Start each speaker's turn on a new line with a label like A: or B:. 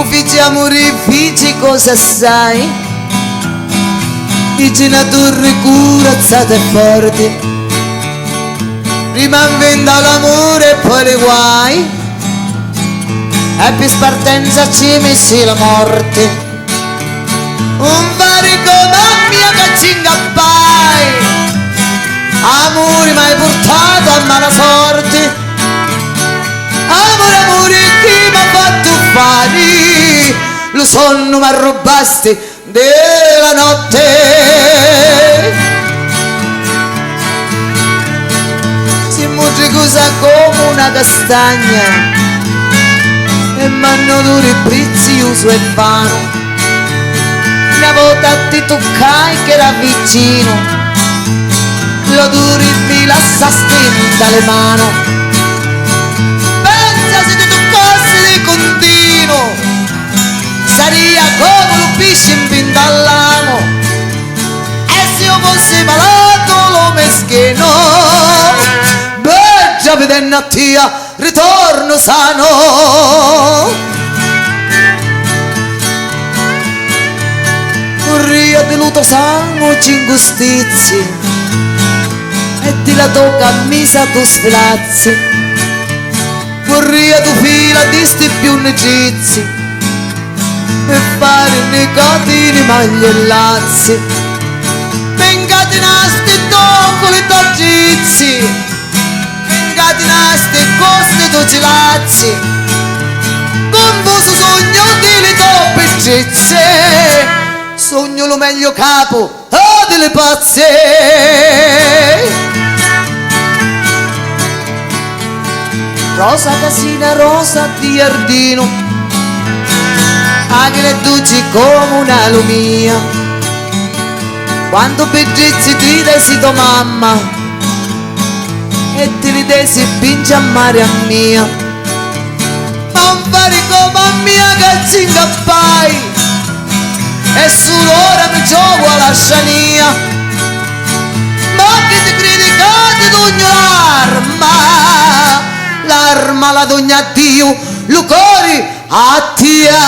A: ufficiamo rifici cosa sai? Vicina torre corazzata e forte, prima inventa l'amore e poi le guai, e per spartenza ci messi la morte. Un fare come mia che ci ingabbai, amore mai portato a mala sorte. Amore, amore, chi mi ha fatto fare lo sonno mi arrobasti della notte. Si muove cosa come una castagna e m'hanno duri prezioso e vano. Una volta ti toccai che era vicino, lo duri mi lascia stenta le mani. Se tu toccassi di continuo saria come un pesce in fin dall'ano, e se io fossi malato lo meschino, beh già vedendo a tia ritorno sano. Corria di luto sangue cinque stizi e di la tocca a misa tu sfilazzi. Corria tu fila di sti più negizi e fare nicotini maglie e lazzi, incatenasti toccoli d'oggizi, incatenasti costi tutti lazzi, confuso sogno di le toppe gizze, sogno lo meglio capo o delle pazze. Rosa casina, rosa di giardino, anche le duci come una lumia, quando beggizzi ti desi tua mamma e ti ridesi pinci a mare a mia. Non fare come a mia che ci ingappai e solo ora mi gioco alla sciania, ma che ti criticate d'ogni l'arma la dogna a Dio, lo cori a tia.